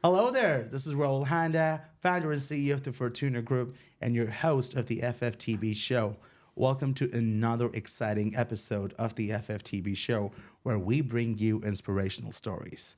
Hello there. This is Raul Handa, founder and CEO of the Fortuna Group and your host of the FFTB show. Welcome to another exciting episode of the FFTB show where we bring you inspirational stories.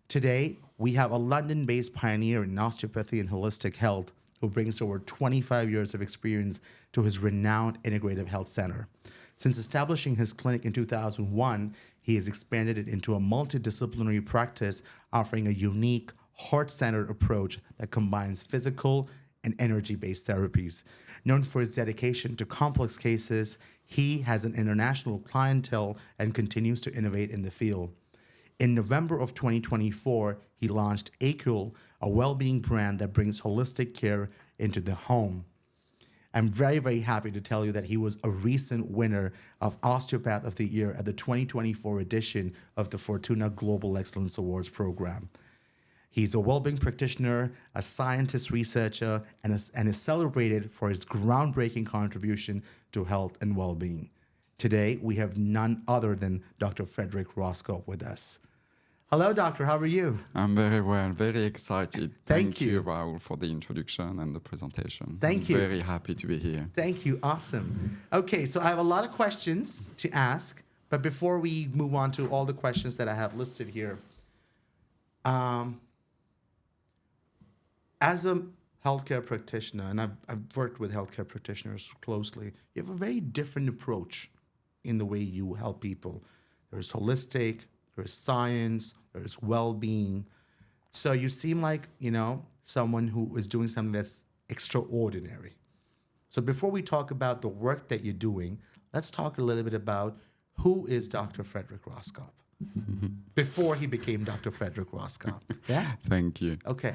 Today, we have a London-based pioneer in osteopathy and holistic health who brings over 25 years of experience to his renowned Integrative Health Center. Since establishing his clinic in 2001, he has expanded it into a multidisciplinary practice offering a unique, heart-centered approach that combines physical and energy-based therapies. Known for his dedication to complex cases, he has an international clientele and continues to innovate in the field. In November of 2024, he launched Aequil, a well-being brand that brings holistic care into the home. I'm very, very happy to tell you that he was a recent winner of Osteopath of the Year at the 2024 edition of the Fortuna Global Excellence Awards program. He's a well-being practitioner, a scientist researcher, and is celebrated for his groundbreaking contribution to health and well-being. Today, we have none other than Dr. Frederic Roscop with us. Hello, doctor. How are you? I'm very well, very excited. Thank you, Raul, for the introduction and the presentation. Thank you. Very happy to be here. Thank you. Awesome. Okay, so I have a lot of questions to ask, but before we move on to all the questions that I have listed here, as a healthcare practitioner, and I've worked with healthcare practitioners closely, you have a very different approach in the way you help people. There's holistic, there's science, there's well-being. So you seem like, someone who is doing something that's extraordinary. So before we talk about the work that you're doing, let's talk a little bit about who is Dr. Frederic Roscop before he became Dr. Frederic Roscop. Yeah? Thank you. Okay.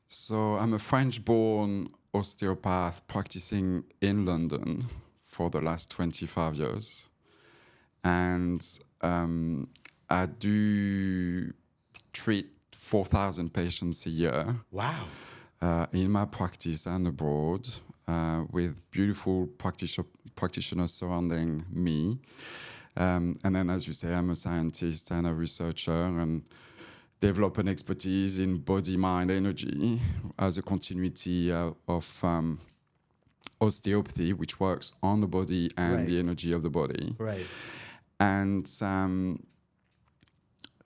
So I'm a French-born osteopath practicing in London for the last 25 years. And I do treat 4,000 patients a year. Wow. In my practice and abroad, with beautiful practitioners surrounding me. And then, as you say, I'm a scientist and a researcher and develop an expertise in body, mind, energy as a continuity of osteopathy, which works on the body and the energy of the body. Right. And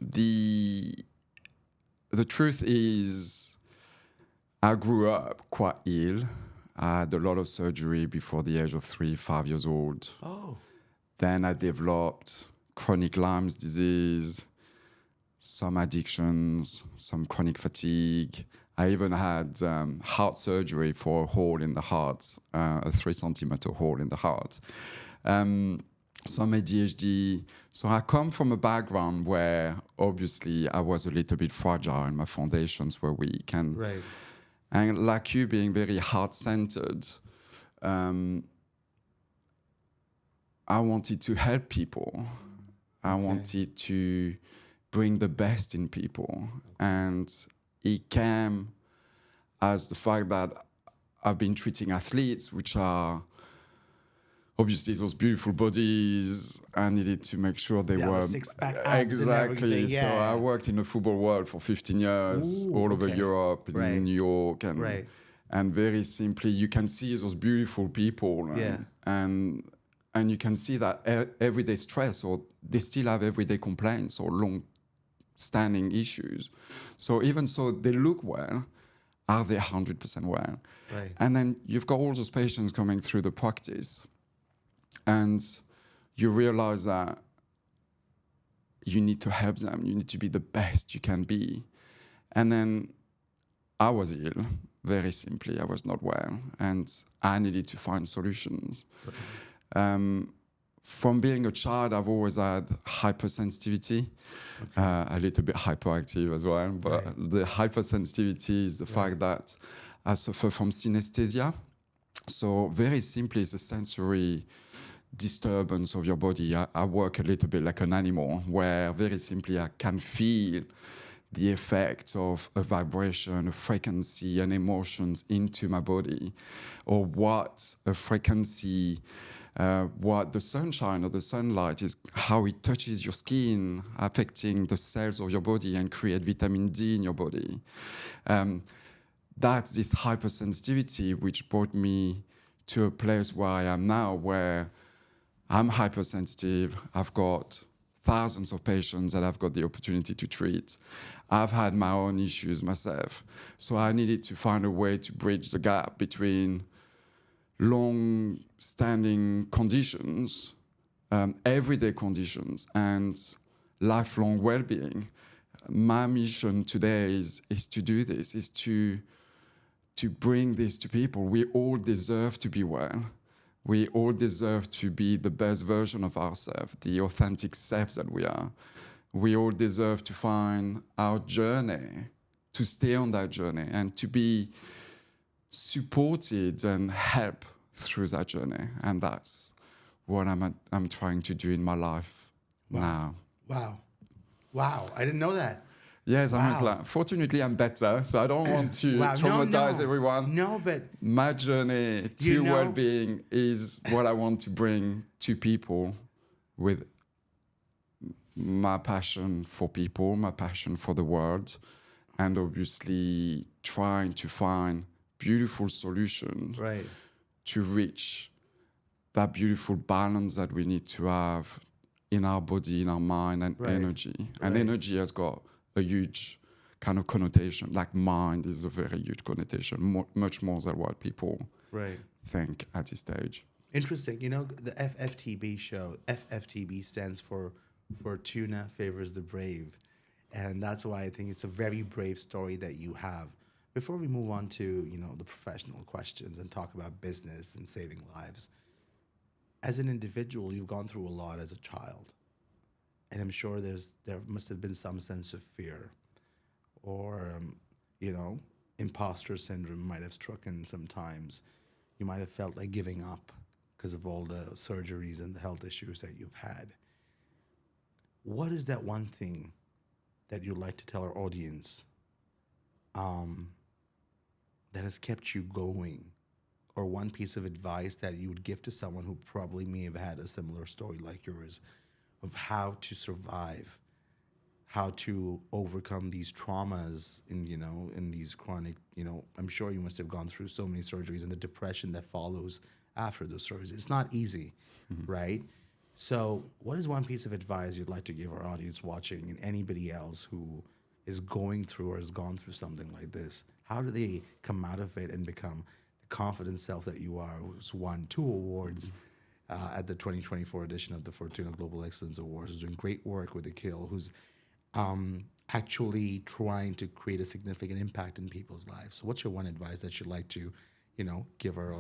the truth is, I grew up quite ill. I had a lot of surgery before the age of 5 years old. Oh. Then I developed chronic Lyme's disease, some addictions, some chronic fatigue. I even had heart surgery for a hole in the heart, a 3-centimeter hole in the heart. Some ADHD. So I come from a background where obviously I was a little bit fragile and my foundations were weak. And, Right. and like you being very heart-centered, I wanted to help people. I wanted to bring the best in people. And it came as the fact that I've been treating athletes, which are obviously those beautiful bodies. I needed to make sure they were six-pack abs and everything, So I worked in the football world for 15 years, all over Europe, in New York, and very simply, you can see those beautiful people, and you can see that everyday stress, or they still have everyday complaints or long-standing issues. So even so, they look well. Are they 100% well? Right. And then you've got all those patients coming through the practice. And you realize that you need to help them. You need to be the best you can be. And then I was ill, very simply. I was not well. And I needed to find solutions. From being a child, I've always had hypersensitivity, a little bit hyperactive as well. But the hypersensitivity is the fact that I suffer from synesthesia. So very simply, it's a sensory disturbance of your body. I work a little bit like an animal, where very simply I can feel the effect of a vibration, a frequency, and emotions into my body, or what a frequency what the sunshine or the sunlight is, how it touches your skin, affecting the cells of your body and create vitamin D in your body. That's this hypersensitivity which brought me to a place where I am now, where I'm hypersensitive. I've got thousands of patients that I've got the opportunity to treat. I've had my own issues myself. So I needed to find a way to bridge the gap between long-standing conditions, everyday conditions, and lifelong well-being. My mission today is to do this, is to bring this to people. We all deserve to be well. We all deserve to be the best version of ourselves, the authentic selves that we are. We all deserve to find our journey, to stay on that journey, and to be supported and helped through that journey. And that's what I'm trying to do in my life now. Wow. I didn't know that. Yes, Wow. fortunately, I'm better, so I don't want to traumatize everyone. No, but my journey to well-being is what I want to bring to people with my passion for people, my passion for the world, and obviously trying to find beautiful solutions to reach that beautiful balance that we need to have in our body, in our mind, and energy. And energy has got a huge kind of connotation, like mind is a very huge connotation, much more than what people think at this stage. Interesting. You know, the FFTB show, FFTB stands for Fortuna Favors the Brave. And that's why I think it's a very brave story that you have. Before we move on to, the professional questions and talk about business and saving lives, as an individual, you've gone through a lot as a child. And I'm sure there must have been some sense of fear or, imposter syndrome might have struck in sometimes. You might have felt like giving up because of all the surgeries and the health issues that you've had. What is that one thing that you'd like to tell our audience that has kept you going, or one piece of advice that you would give to someone who probably may have had a similar story like yours of how to survive, how to overcome these traumas in these chronic, I'm sure you must have gone through so many surgeries and the depression that follows after those surgeries. It's not easy, right? So what is one piece of advice you'd like to give our audience watching and anybody else who is going through or has gone through something like this? How do they come out of it and become the confident self that you are, who's won 2 awards at the 2024 edition of the Fortuna Global Excellence Awards, who's doing great work with Aequil, who's actually trying to create a significant impact in people's lives? So what's your one advice that you'd like to, give our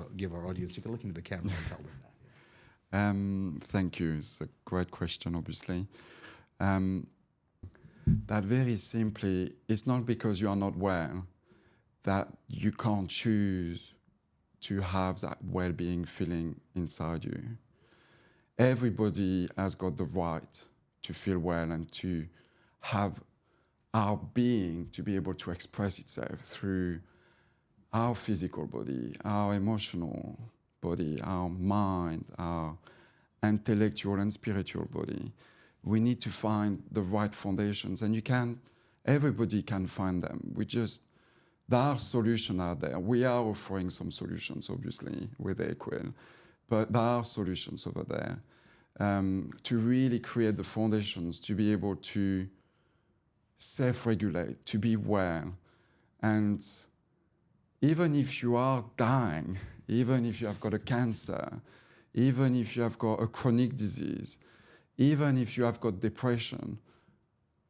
audience? You can look into the camera and tell them that. Thank you. It's a great question, obviously. That very simply, it's not because you are not well that you can't choose to have that well-being feeling inside you. Everybody has got the right to feel well and to have our being to be able to express itself through our physical body, our emotional body, our mind, our intellectual and spiritual body. We need to find the right foundations, and everybody can find them. There are solutions out there. We are offering some solutions, obviously, with Aequil, but there are solutions over there to really create the foundations to be able to self-regulate, to be well. And even if you are dying, even if you have got a cancer, even if you have got a chronic disease, even if you have got depression,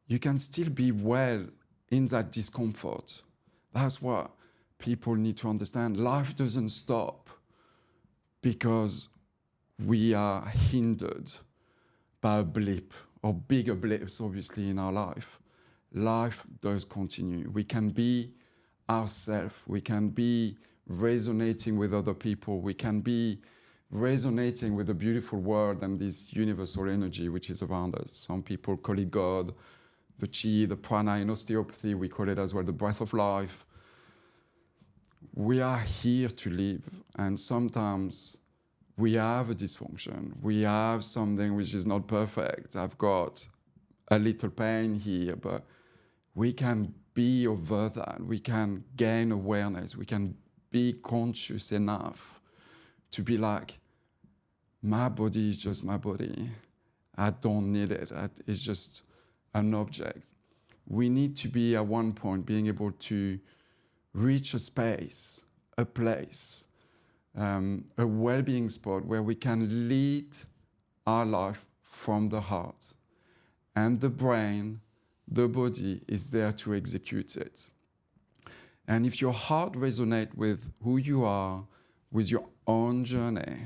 you can still be well in that discomfort. That's what people need to understand. Life doesn't stop because we are hindered by a blip or bigger blips, obviously, in our life. Life does continue. We can be ourselves. We can be resonating with other people. We can be resonating with the beautiful world and this universal energy which is around us. Some people call it God, the chi, the prana. In osteopathy, we call it as well the breath of life. We are here to live, and sometimes we have a dysfunction. We have something which is not perfect. I've got a little pain here, but we can be over that. We can gain awareness. We can be conscious enough to be like, my body is just my body. I don't need it. It's just an object. We need to be at one point being able to reach a space, a place, a well-being spot where we can lead our life from the heart. And the brain, the body is there to execute it. And if your heart resonates with who you are, with your own journey,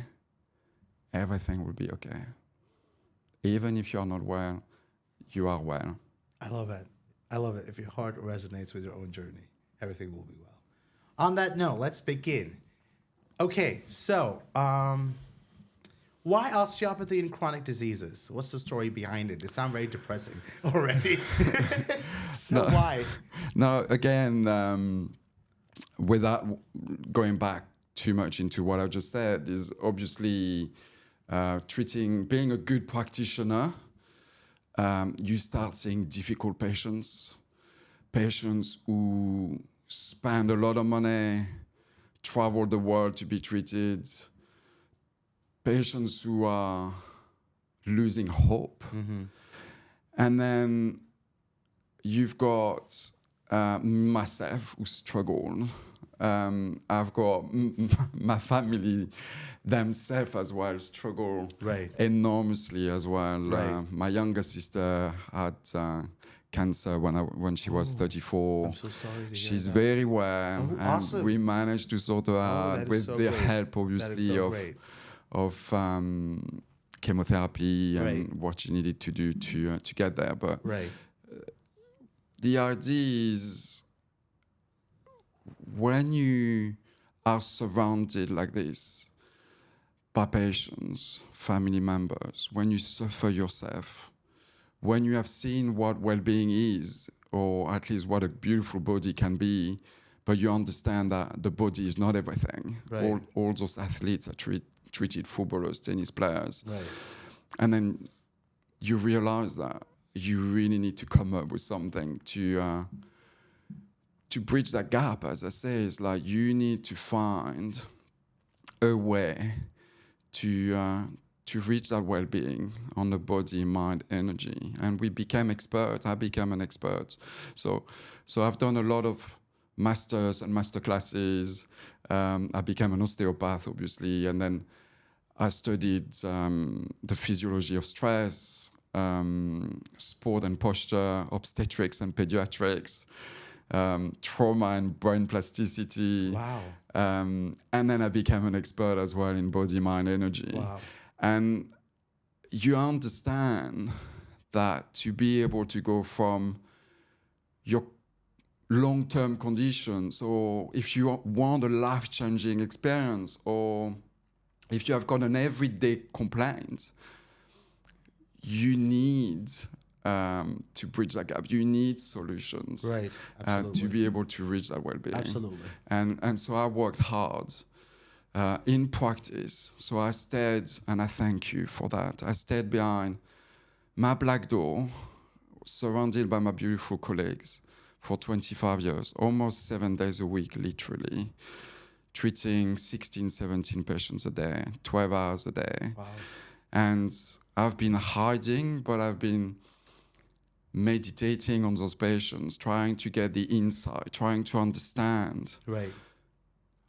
everything will be okay. Even if you're not well, you are well. I love it. I love it. If your heart resonates with your own journey, everything will be well. On that note, let's begin. Okay, so why osteopathy in chronic diseases? What's the story behind it? It sounds very depressing already. So why? No, again, without going back too much into what I just said, is obviously being a good practitioner, you start seeing difficult patients who spend a lot of money, travel the world to be treated, patients who are losing hope. Mm-hmm. And then you've got myself who struggle. I've got my family themselves as well struggle enormously as well. Right. My younger sister had cancer when she was 34. I'm so sorry to She's hear that. very well, and awesome. we managed to sort her out with the help, obviously, of chemotherapy and what she needed to do to get there. But the idea is, when you are surrounded like this by patients, family members, when you suffer yourself, when you have seen what well-being is, or at least what a beautiful body can be, but you understand that the body is not everything. All those athletes are treated footballers, tennis players. And then you realize that you really need to come up with something to bridge that gap. As I say, it's like you need to find a way to reach that well-being on the body, mind, energy. And we became expert. I became an expert. So I've done a lot of masters and master classes. I became an osteopath, obviously, and then I studied the physiology of stress, sport and posture, obstetrics and pediatrics, trauma and brain plasticity. Wow. And then I became an expert as well in body, mind, energy. Wow. And you understand that to be able to go from your long-term conditions, or if you want a life-changing experience, or if you have got an everyday complaint, you need to bridge that gap. You need solutions to be able to reach that well-being. Absolutely. And so I worked hard in practice. So I stayed, and I thank you for that. I stayed behind my black door, surrounded by my beautiful colleagues for 25 years, almost 7 days a week, literally, treating 16, 17 patients a day, 12 hours a day. Wow. And I've been hiding, but I've been meditating on those patients, trying to get the insight, trying to understand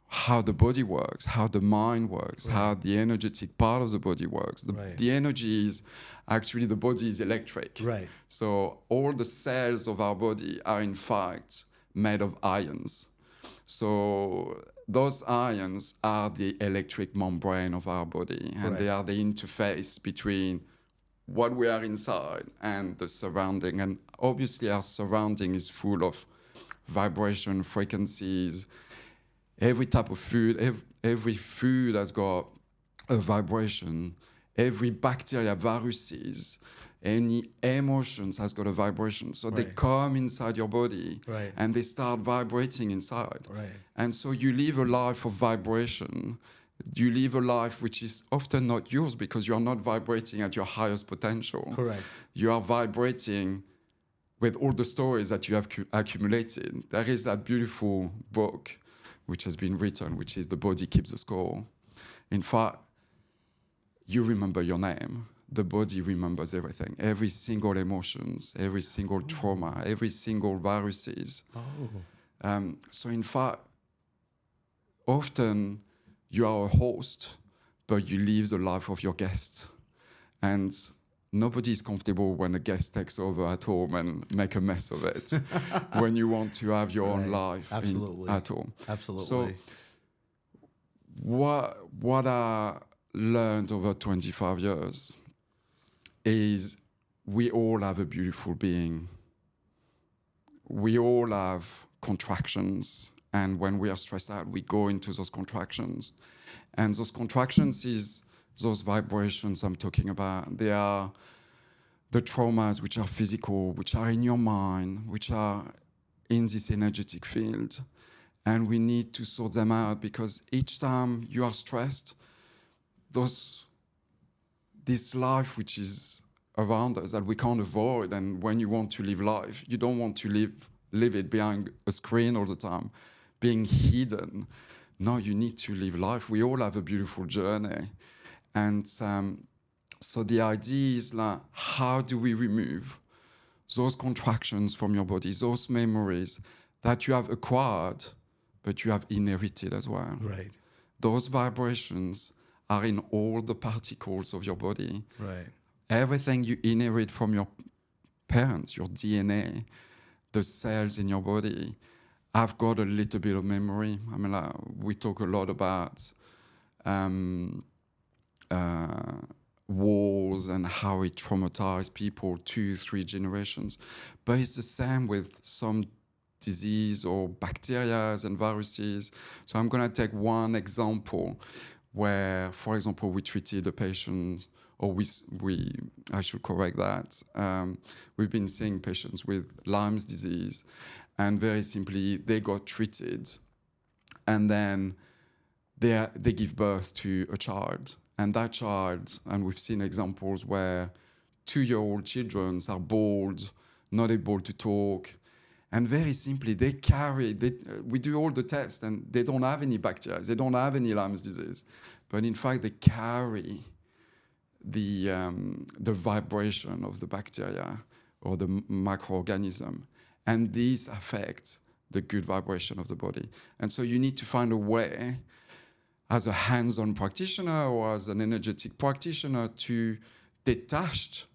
how the body works, how the mind works, how the energetic part of the body works. The energy is actually, the body is electric. So all the cells of our body are in fact made of ions. So those ions are the electric membrane of our body, and they are the interface between what we are inside and the surrounding. And obviously our surrounding is full of vibration, frequencies. Every type of food, every food has got a vibration. Every bacteria, viruses, any emotions has got a vibration. So they come inside your body and they start vibrating inside. And so you live a life of vibration You live a life which is often not yours because you are not vibrating at your highest potential. Correct. You are vibrating with all the stories that you have accumulated. There is that beautiful book which has been written, which is The Body Keeps the Score. In fact, you remember your name. The body remembers everything, every single emotions, every single trauma, every single viruses. So in fact, often you are a host, but you live the life of your guest. And nobody is comfortable when a guest takes over at home and make a mess of it when you want to have your own life at home. Absolutely. So what I learned over 25 years is we all have a beautiful being. We all have contractions. And when we are stressed out, we go into those contractions. And those contractions is those vibrations I'm talking about. They are the traumas which are physical, which are in your mind, which are in this energetic field. And we need to sort them out because each time you are stressed, this life which is around us that we can't avoid, and when you want to live life, you don't want to live it behind a screen all the time, being hidden. No, you need to live life. We all have a beautiful journey. And so the idea is like, how do we remove those contractions from your body, those memories that you have acquired, but you have inherited as well. Right. Those vibrations are in all the particles of your body. Right. Everything you inherit from your parents, your DNA, the cells in your body, I've got a little bit of memory. I mean, we talk a lot about wars and how it traumatized people 2-3 generations. But it's the same with some disease or bacteria and viruses. So I'm going to take one example where, for example, we treated a patient, or I should correct that. We've been seeing patients with Lyme's disease, and very simply, they got treated, and then they give birth to a child. And that child, and we've seen examples where 2-year-old children are bald, not able to talk, and very simply, we do all the tests, and they don't have any bacteria, they don't have any Lyme's disease, but in fact, they carry the vibration of the bacteria or the microorganism. And these affect the good vibration of the body. And so you need to find a way, as a hands-on practitioner or as an energetic practitioner, to detach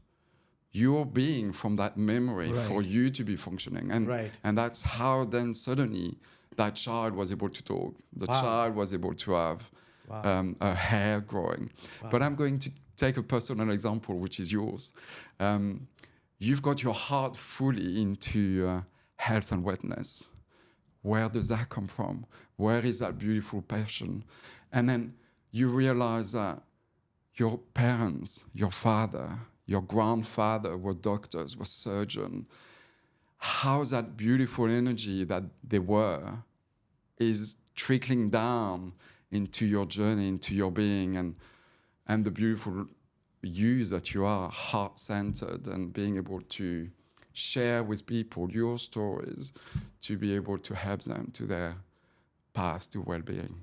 your being from that memory for you to be functioning. And that's how then suddenly that child was able to talk. The child was able to have a hair growing. But I'm going to take a personal example, which is yours. You've got your heart fully into health and wellness. Where does that come from? Where is that beautiful passion? And then you realize that your parents, your father, your grandfather were doctors, were surgeons. How that beautiful energy that they were is trickling down into your journey, into your being, and the beautiful you that you are, heart-centered, and being able to share with people your stories to be able to help them to their path to well-being.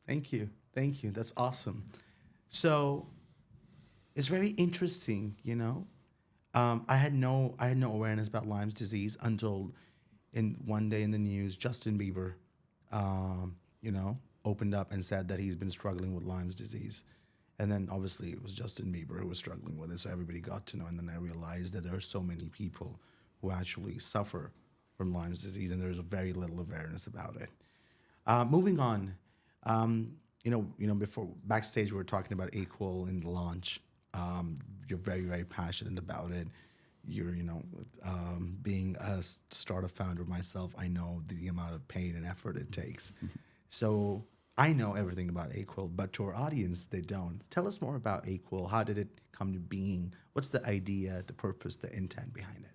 Thank you. That's awesome. So it's very interesting, you know. I had no awareness about Lyme's disease until one day in the news, Justin Bieber, opened up and said that he's been struggling with Lyme's disease. And then obviously it was Justin Bieber who was struggling with it, so everybody got to know. And then I realized that there are so many people who actually suffer from Lyme's disease, and there's very little awareness about it. Moving on, before backstage we were talking about Aequil and the launch. You're very, very passionate about it. You're, being a startup founder myself, I know the amount of pain and effort it takes. So I know everything about Aequil, but to our audience, they don't. Tell us more about Aequil. How did it come to being? What's the idea, the purpose, the intent behind it?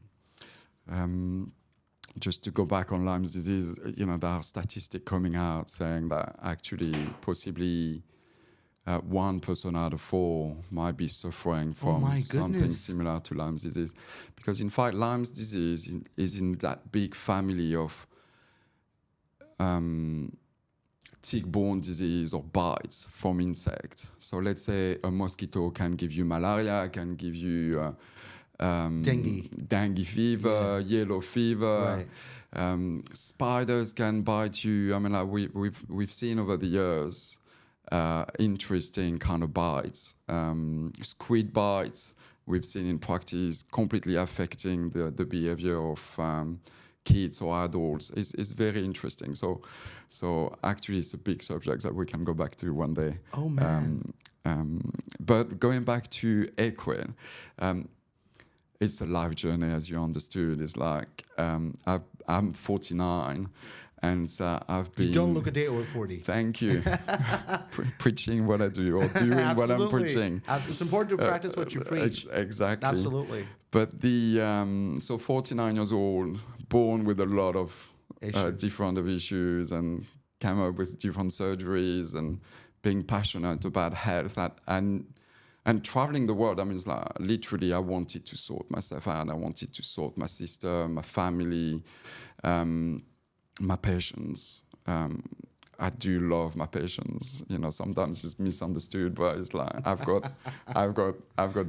Just to go back on Lyme's disease, there are statistics coming out saying that actually possibly one person out of 4 might be suffering from something similar to Lyme's disease. Because in fact, Lyme's disease is in that big family of tick-borne disease or bites from insects. So let's say a mosquito can give you malaria, can give you dengue fever, yellow fever. Spiders can bite you. I mean, like we've seen over the years interesting kind of bites. Squid bites we've seen in practice completely affecting the behavior of kids or adults. Is very interesting. So actually it's a big subject that we can go back to one day. Oh man. But going back to Aequil, it's a life journey, as you understood. It's like I'm 49, and I've been. You don't look a day over 40. Thank you. Preaching what I do, or doing what I'm preaching. It's important to practice what you preach. Exactly. Absolutely. But so 49 years old, born with a lot of different issues, and came up with different surgeries, and being passionate about health and traveling the world. I mean, it's like literally, I wanted to sort myself out. I wanted to sort my sister, my family, my patients. I do love my patients. You know, sometimes it's misunderstood, but it's like I've got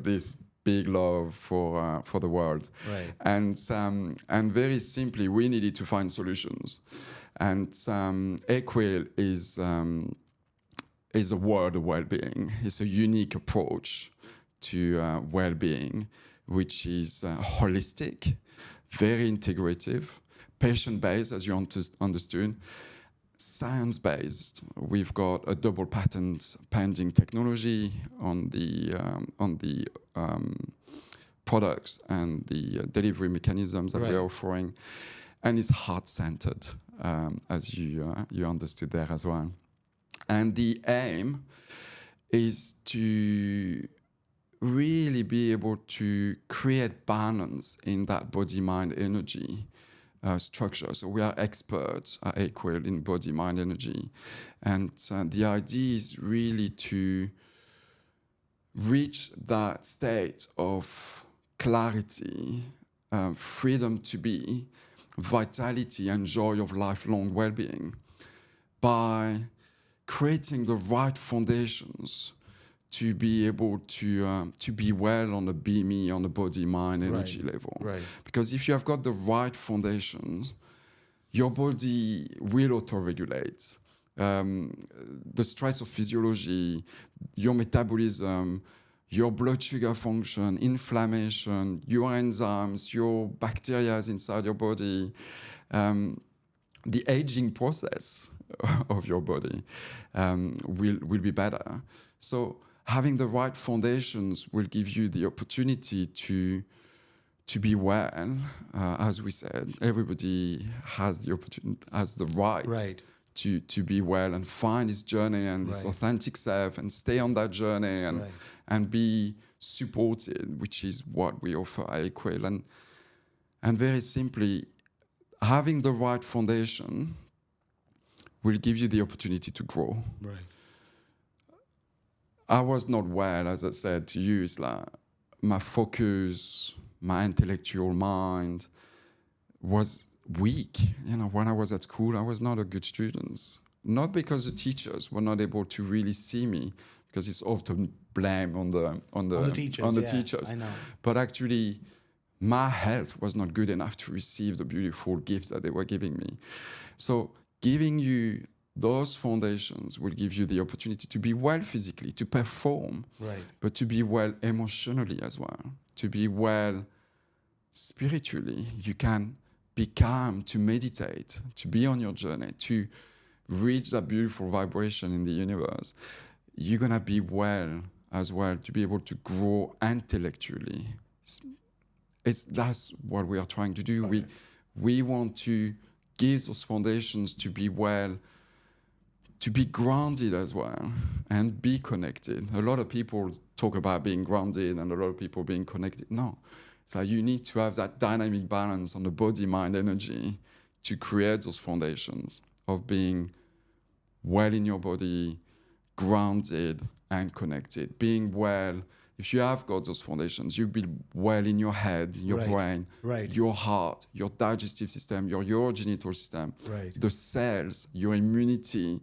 this big love for the world. Right. And very simply, we needed to find solutions. And Aequil is a world of well-being. It's a unique approach to well-being, which is holistic, very integrative, patient-based, as you understood, science-based. We've got a double patent pending technology on the products and the delivery mechanisms that we're offering, and it's heart-centered, as you understood there as well. And the aim is to really be able to create balance in that body-mind energy structure. So we are experts at Aequil in body-mind energy. And the idea is really to reach that state of clarity, freedom to be, vitality and joy of lifelong well-being by creating the right foundations to be able to be well on the BME, on the body-mind energy level. Right. Because if you have got the right foundations, your body will auto-regulate. The stress of physiology, your metabolism, your blood sugar function, inflammation, your enzymes, your bacteria inside your body, the aging process of your body will be better. So having the right foundations will give you the opportunity to be well. As we said, everybody has the opportunity, has the right. To be well and find his journey and his authentic self and stay on that journey and be supported, which is what we offer at Aequil. And very simply, having the right foundation will give you the opportunity to grow. Right. I was not well, as I said to you. It's like my focus, my intellectual mind was weak. You know, when I was at school, I was not a good student. Not because the teachers were not able to really see me, because it's often blame on the teachers. I know. But actually, my health was not good enough to receive the beautiful gifts that they were giving me. So giving you those foundations will give you the opportunity to be well physically, to perform, but to be well emotionally as well, to be well spiritually. You can be calm, to meditate, to be on your journey, to reach that beautiful vibration in the universe. You're going to be well as well, to be able to grow intellectually. That's what we are trying to do. Okay. We want to give those foundations to be well, to be grounded as well, and be connected. A lot of people talk about being grounded and a lot of people being connected. No. So you need to have that dynamic balance on the body-mind energy to create those foundations of being well in your body, grounded, and connected. Being well, if you have got those foundations, you build well in your head, your brain, your heart, your digestive system, your urogenital system, the cells, your immunity.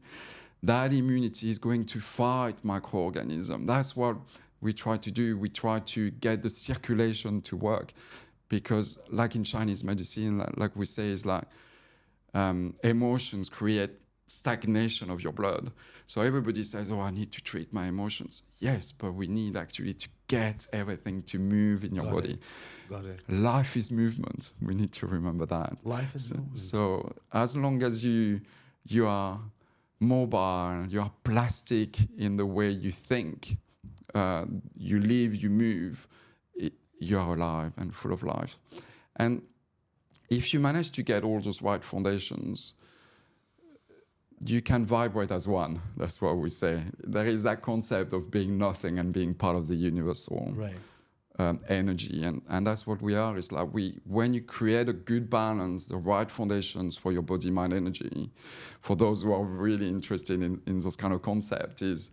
That immunity is going to fight microorganisms. That's what we try to do. We try to get the circulation to work, because like in Chinese medicine, like we say, is like emotions create stagnation of your blood. So everybody says, oh, I need to treat my emotions. Yes, but we need actually to get everything to move in your body. Got it. Life is movement. We need to remember that. Life is movement. So as long as you are mobile, you are plastic in the way you think, you live, you move, you are alive and full of life. And if you manage to get all those right foundations, you can vibrate as one. That's what we say. There is that concept of being nothing and being part of the universal energy. And that's what we are. It's like when you create a good balance, the right foundations for your body, mind, energy, for those who are really interested in those kind of concepts, is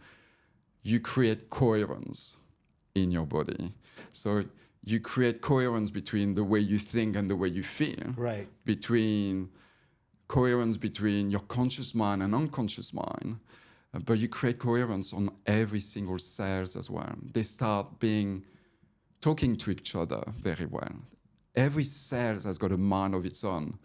you create coherence in your body. So you create coherence between the way you think and the way you feel. Coherence between your conscious mind and unconscious mind, but you create coherence on every single cells as well. They start talking to each other very well. Every cell has got a mind of its own.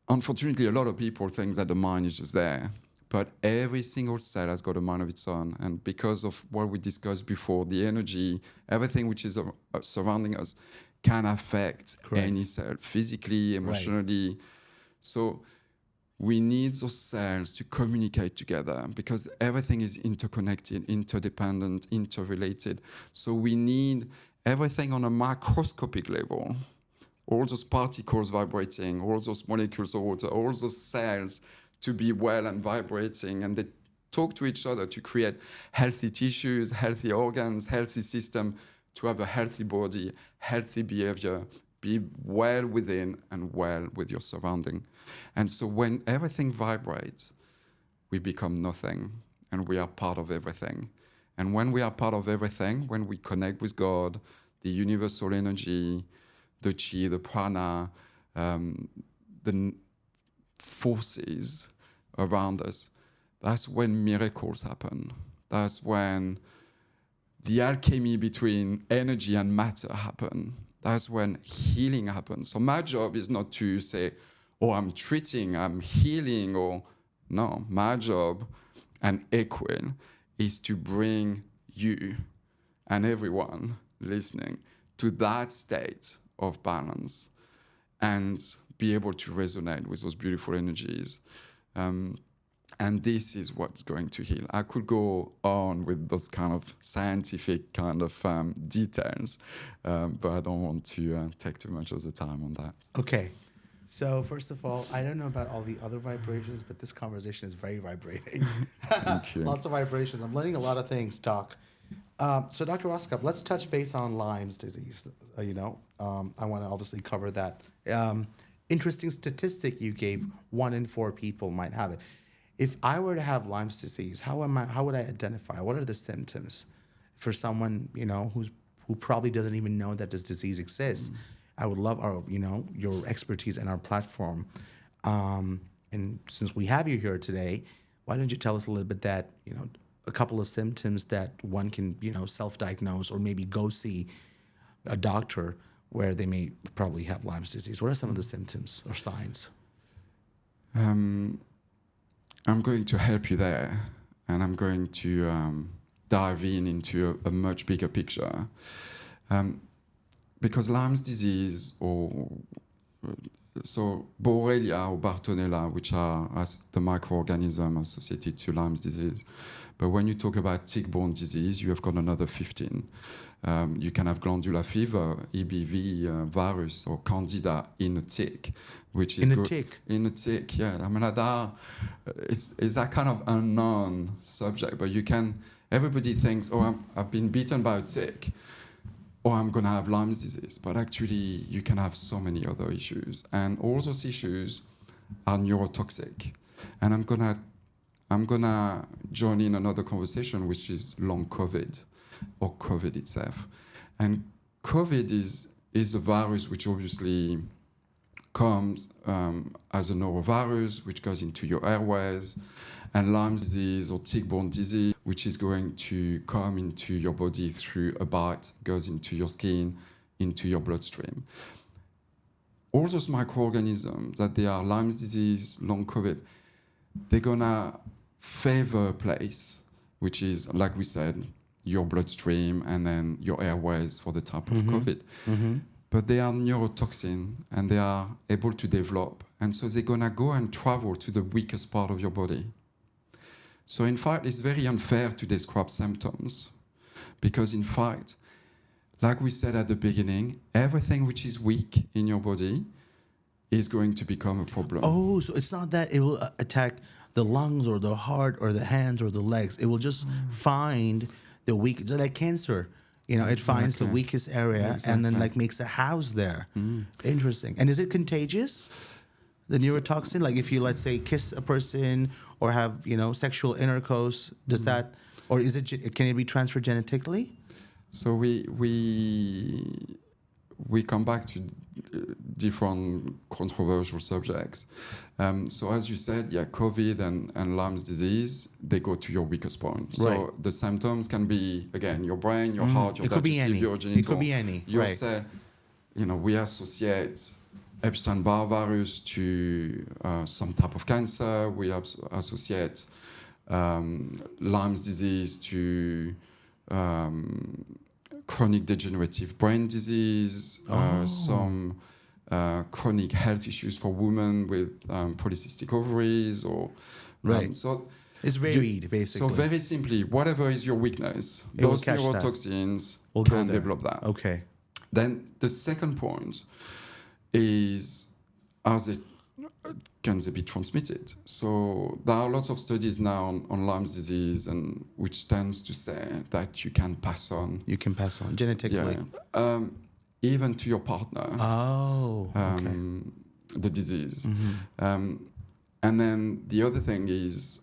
Unfortunately, a lot of people think that the mind is just there, but every single cell has got a mind of its own. And because of what we discussed before, the energy, everything which is surrounding us can affect any cell, physically, emotionally. So we need those cells to communicate together, because everything is interconnected, interdependent, interrelated. So we need everything on a microscopic level, all those particles vibrating, all those molecules of water, all those cells to be well and vibrating, and they talk to each other to create healthy tissues, healthy organs, healthy system, to have a healthy body, healthy behavior, be well within and well with your surrounding. And so when everything vibrates, we become nothing, and we are part of everything. And when we are part of everything, when we connect with God, the universal energy, the chi, the prana, the forces around us, that's when miracles happen. That's when the alchemy between energy and matter happen. That's when healing happens. So my job is not to say, oh, I'm treating, I'm healing, or no. My job and Aequil is to bring you and everyone listening to that state of balance and be able to resonate with those beautiful energies. And this is what's going to heal. I could go on with those kind of scientific kind of details, but I don't want to take too much of the time on that. Okay. So first of all, I don't know about all the other vibrations, but this conversation is very vibrating. Thank you. Lots of vibrations. I'm learning a lot of things, Doc. So Dr. Roscop, let's touch base on Lyme's disease. I want to obviously cover that. Interesting statistic you gave, 1 in 4 people might have it. If I were to have Lyme's disease, how would I identify? What are the symptoms for someone, who probably doesn't even know that this disease exists? I would love your expertise and our platform. And since we have you here today, why don't you tell us a little bit that, a couple of symptoms that one can, self-diagnose or maybe go see a doctor where they may probably have Lyme's disease. What are some of the symptoms or signs? I'm going to help you there, and I'm going to dive into a much bigger picture. Because Lyme's disease, so Borrelia or Bartonella, which are the microorganism associated to Lyme's disease. But when you talk about tick-borne disease, you have got another 15. You can have glandular fever, EBV virus, or candida in a tick, which is in a tick. In a tick, yeah. I mean, it's that kind of unknown subject. But everybody thinks, I've been bitten by a tick, or I'm going to have Lyme's disease. But actually, you can have so many other issues. And all those issues are neurotoxic. And I'm going to I'm going to join in another conversation, which is long COVID or COVID itself. And COVID is a virus which obviously comes as a norovirus, which goes into your airways, and Lyme disease or tick-borne disease, which is going to come into your body through a bite, goes into your skin, into your bloodstream. All those microorganisms that they are Lyme disease, long COVID, they're gonna favor a place, which is, like we said, your bloodstream and then your airways for the type of COVID. But they are neurotoxin and they are able to develop. And so they're gonna go and travel to the weakest part of your body. So in fact, it's very unfair to describe symptoms because in fact, like we said at the beginning, everything which is weak in your body is going to become a problem. Oh, so it's not that it will attack the lungs or the heart or the hands or the legs. It will just find the weak. It's like cancer. It finds the weakest area and then like makes a house there. Interesting. And is it contagious? The neurotoxin, like if you, let's say, kiss a person or have, sexual intercourse, does that, or can it be transferred genetically? So we come back to different controversial subjects. So as you said, COVID and Lyme's disease, they go to your weakest point. So the symptoms can be, again, your brain, your heart, your digestive, your genital. It could be any. Your cell. We associate Epstein-Barr virus to some type of cancer. We associate Lyme's disease to chronic degenerative brain disease, some chronic health issues for women with polycystic ovaries, or so it's varied, basically. So very simply, whatever is your weakness, those neurotoxins can develop that. Okay. Then the second point is can they be transmitted? So there are lots of studies now on Lyme's disease, and which tends to say that you can pass on. You can pass on genetically. Yeah. Even to your partner. Oh, okay. The disease. And then the other thing is,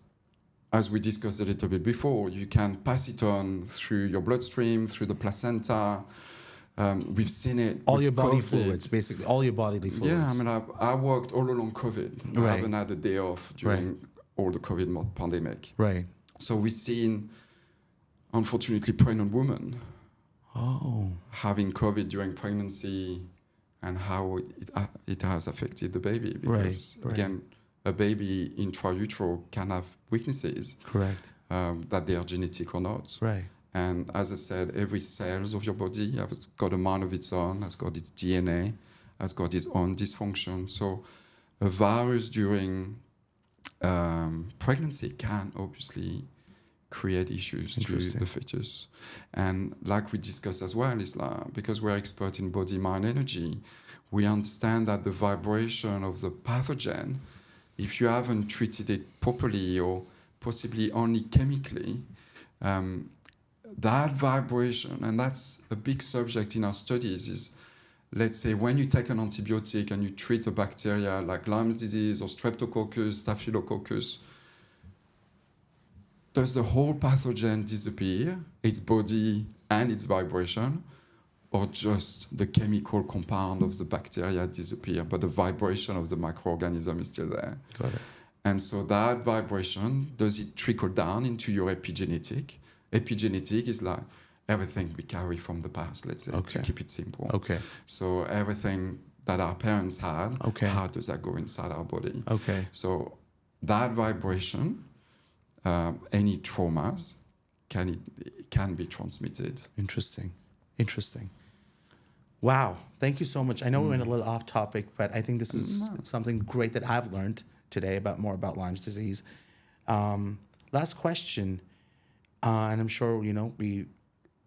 as we discussed a little bit before, you can pass it on through your bloodstream, through the placenta. We've seen it. All your body COVID. fluids, basically. All your bodily fluids. Yeah, I worked all along COVID. I haven't had a day off during all the COVID pandemic. Right. So we've seen, unfortunately, pregnant women having COVID during pregnancy and how it has affected the baby. Because, again, a baby intrautero can have weaknesses. Correct. That they are genetic or not. Right. And as I said, every cells of your body has got a mind of its own, has got its DNA, has got its own dysfunction. So a virus during pregnancy can obviously create issues to the fetus. And like we discussed as well, Isla, because we're expert in body, mind, energy, we understand that the vibration of the pathogen, if you haven't treated it properly or possibly only chemically, that vibration, and that's a big subject in our studies, is, let's say, when you take an antibiotic and you treat a bacteria like Lyme's disease or Streptococcus, Staphylococcus, does the whole pathogen disappear, its body and its vibration, or just the chemical compound of the bacteria disappear, but the vibration of the microorganism is still there? Got it. And so that vibration, does it trickle down into your epigenetic? Epigenetic is like everything we carry from the past, let's say, to keep it simple. Okay. So everything that our parents had, how does that go inside our body? Okay. So that vibration, any traumas, can be transmitted. Interesting. Wow. Thank you so much. I know we went a little off topic, but I think this is something great that I've learned today more about Lyme's disease. Last question. And I'm sure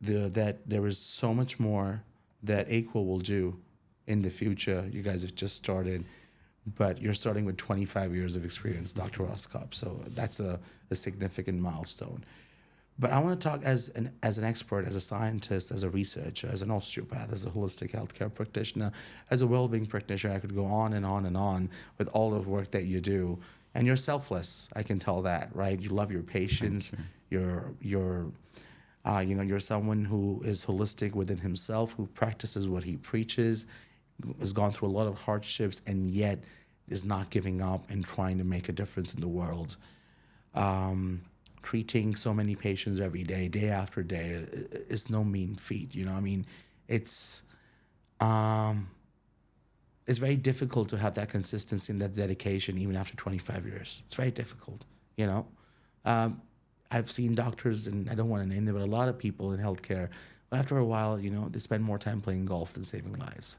that there is so much more that Aequil will do in the future. You guys have just started, but you're starting with 25 years of experience, Dr. Roscop. So that's a significant milestone. But I want to talk as an expert, as a scientist, as a researcher, as an osteopath, as a holistic healthcare practitioner, as a well-being practitioner. I could go on and on and on with all the work that you do. and you're selfless. I can tell that, right? You love your patients. You're you're someone who is holistic within himself, who practices what he preaches, has gone through a lot of hardships, and yet is not giving up and trying to make a difference in the world. Treating so many patients every day, day after day, is no mean feat. You know, I mean, it's very difficult to have that consistency and that dedication even after 25 years. It's very difficult, you know. I've seen doctors, and I don't want to name them, but a lot of people in healthcare, after a while, you know, they spend more time playing golf than saving lives,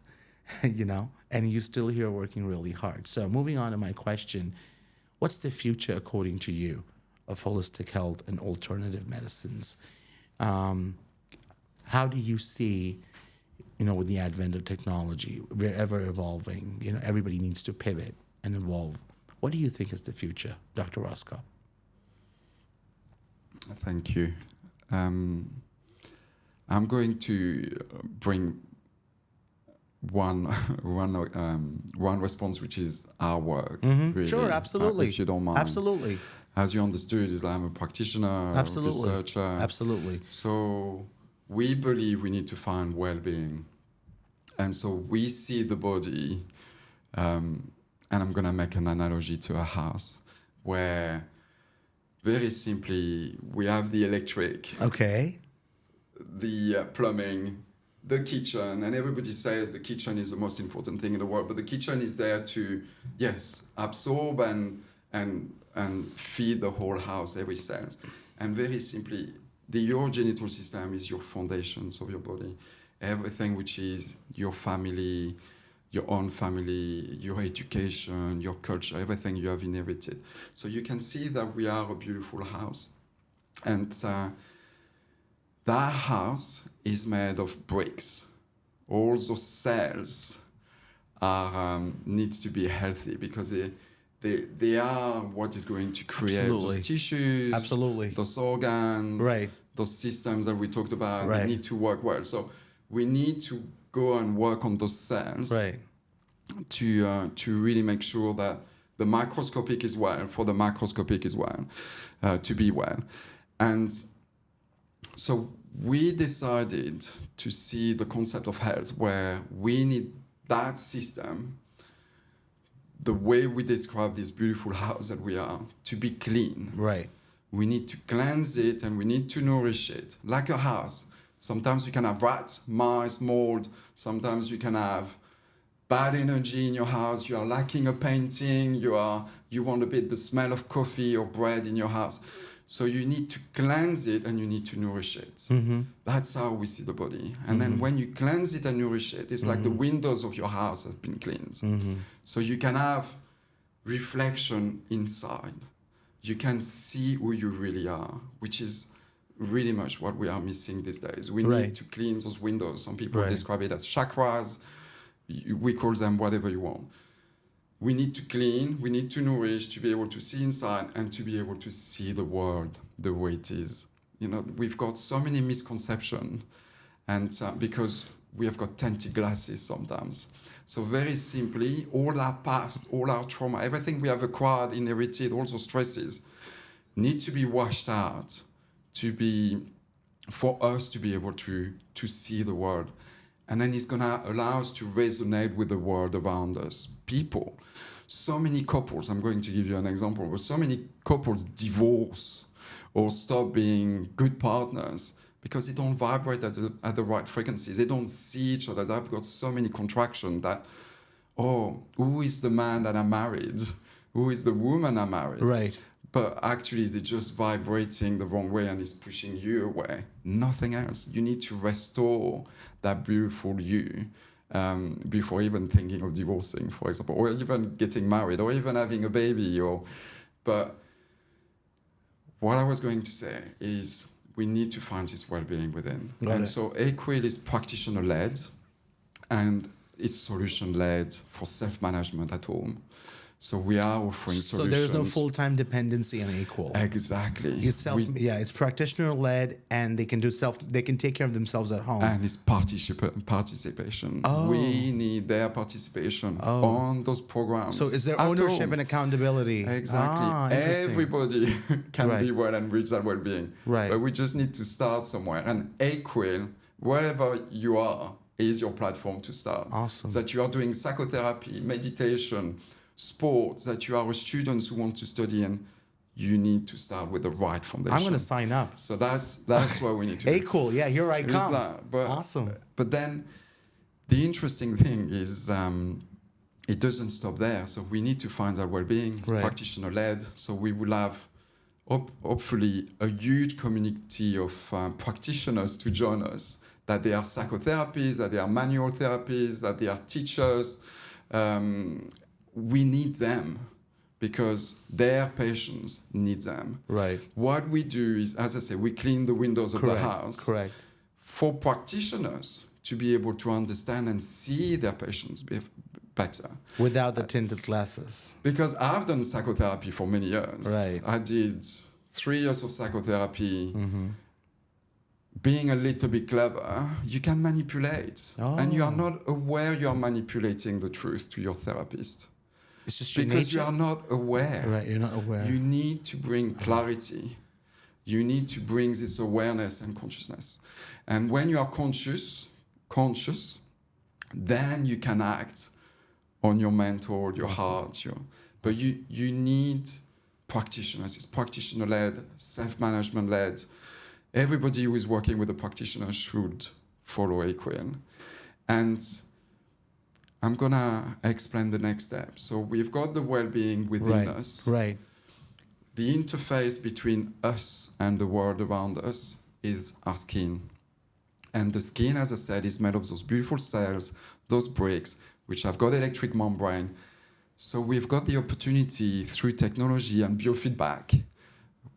you know, and you still here working really hard. So moving on to my question, what's the future, according to you, of holistic health and alternative medicines? How do you see, you know, with the advent of technology, we're ever evolving, you know, everybody needs to pivot and evolve. What do you think is the future, Dr. Roscop? Thank you. I'm going to bring one response, which is our work. Really, Sure, absolutely. If you don't mind. Absolutely. As you understood, is that I'm a practitioner, Absolutely. a researcher. Absolutely. So we believe we need to find well-being. And so we see the body, and I'm going to make an analogy to a house, where very simply we have the electric, Okay. the plumbing, the kitchen, and everybody says the kitchen is the most important thing in the world, but the kitchen is there to, yes, absorb and feed the whole house, every cell. And very simply, the urogenital system is your foundations of your body. Everything which is your family, your own family, your education, your culture, everything you have inherited. So you can see that we are a beautiful house. And that house is made of bricks. All those cells are needs to be healthy because they are what is going to create Absolutely. those tissues, Absolutely. those organs, Right. those systems that we talked about. Right. They need to work well. So we need to go and work on those cells Right. to really make sure that the microscopic is well, for the macroscopic is well, to be well. And so we decided to see the concept of health where we need that system, the way we describe this beautiful house that we are, to be clean. Right. We need to cleanse it and we need to nourish it, like a house. Sometimes you can have rats, mice, mold. Sometimes you can have bad energy in your house. You are lacking a painting. You want a bit the smell of coffee or bread in your house. So you need to cleanse it and you need to nourish it. Mm-hmm. That's how we see the body. And then when you cleanse it and nourish it, it's like the windows of your house have been cleansed. Mm-hmm. So you can have reflection inside. You can see who you really are, which is really much what we are missing these days. We need to clean those windows. Some people describe it as chakras. We call them whatever you want. We need to clean, we need to nourish to be able to see inside and to be able to see the world the way it is. You know, we've got so many misconceptions and because we have got tinted glasses sometimes. So very simply, all our past, all our trauma, everything we have acquired, inherited, all those stresses need to be washed out for us to be able to see the world. And then it's going to allow us to resonate with the world around us. People, so many couples, I'm going to give you an example, but so many couples divorce or stop being good partners because they don't vibrate at the right frequencies. They don't see each other. They've got so many contractions that, oh, who is the man that I married? Who is the woman I married? Right. But actually, they're just vibrating the wrong way and it's pushing you away. Nothing else. You need to restore that beautiful you before even thinking of divorcing, for example, or even getting married, or even having a baby. But what I was going to say is we need to find this well-being within. So Aequil is practitioner-led, and it's solution-led for self-management at home. So we are offering So solutions. there's no full-time dependency on Aequil. Exactly. It's it's practitioner-led, and they can take care of themselves at home. And it's participation. We need their participation on those programs. So is there at ownership home. and accountability? Exactly. Everybody can be well and reach that well-being. Right. But we just need to start somewhere. And Aequil, wherever you are, is your platform to start. Awesome. That you are doing psychotherapy, meditation, sports, that you are a student who want to study, and you need to start with the right foundation. I'm going to sign up. So that's what we need to do. Aequil, yeah, here I come. Awesome. But then the interesting thing is it doesn't stop there. So we need to find our well-being. It's practitioner-led. So we will have hopefully a huge community of practitioners to join us, that they are psychotherapists, that they are manual therapists, that they are teachers. We need them because their patients need them. Right. What we do is, as I say, we clean the windows of the house. Correct. For practitioners to be able to understand and see their patients better. Without the tinted glasses. Because I've done psychotherapy for many years. Right. I did 3 years of psychotherapy. Mm-hmm. Being a little bit clever, you can manipulate. And you are not aware you are manipulating the truth to your therapist. It's just because you are not aware. Right, you're not aware. You need to bring clarity. You need to bring this awareness and consciousness. And when you are conscious, then you can act on your mental, your heart. But you need practitioners. It's practitioner-led, self-management-led. Everybody who is working with a practitioner should follow Aequil. And I'm going to explain the next step. So we've got the well-being within us. Right. The interface between us and the world around us is our skin. And the skin, as I said, is made of those beautiful cells, those bricks, which have got electric membrane. So we've got the opportunity through technology and biofeedback.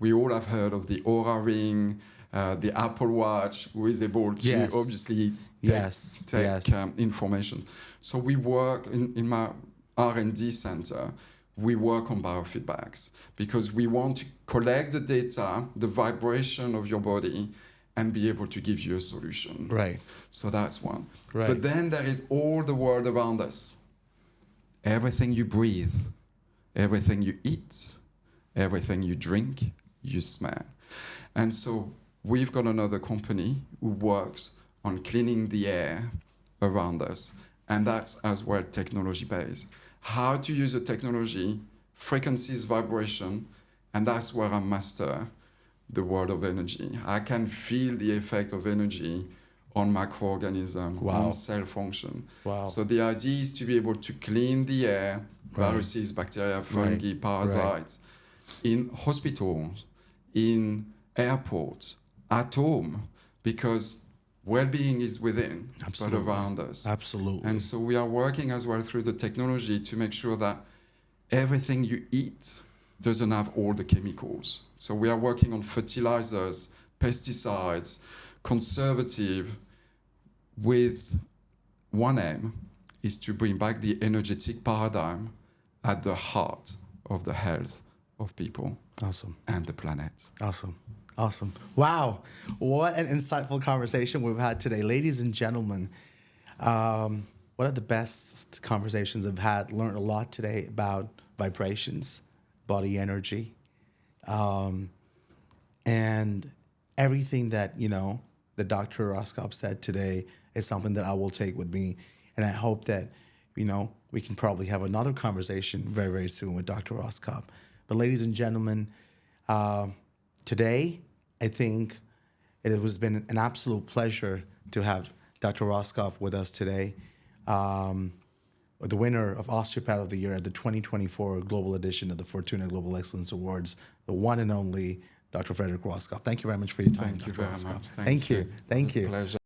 We all have heard of the Aura Ring, the Apple Watch, who is able to obviously take information. So we work in my R&D center, we work on biofeedbacks because we want to collect the data, the vibration of your body, and be able to give you a solution. Right. So that's one. Right. But then there is all the world around us. Everything you breathe, everything you eat, everything you drink, you smell. And so we've got another company who works on cleaning the air around us. And that's as well technology-based. How to use the technology, frequencies, vibration, and that's where I master the world of energy. I can feel the effect of energy on microorganisms, on cell function. Wow. So the idea is to be able to clean the air, viruses, bacteria, fungi, parasites, in hospitals, in airports, at home, because well-being is within, but around us. Absolutely. And so we are working as well through the technology to make sure that everything you eat doesn't have all the chemicals. So we are working on fertilizers, pesticides, conservative, with one aim is to bring back the energetic paradigm at the heart of the health of people. Awesome. And the planet. Awesome. Awesome. Wow. What an insightful conversation we've had today. Ladies and gentlemen, one of the best conversations I've had. Learned a lot today about vibrations, body energy, and everything that, that Dr. Roscop said today is something that I will take with me. And I hope that, we can probably have another conversation very, very soon with Dr. Roscop. But ladies and gentlemen, today, I think it has been an absolute pleasure to have Dr. Roscop with us today, the winner of Osteopath of the Year at the 2024 Global Edition of the Fortuna Global Excellence Awards, the one and only Dr. Frederic Roscop. Thank you very much for your time. Thank you Dr. very Roscop. much. Thank you. Thank you. Pleasure.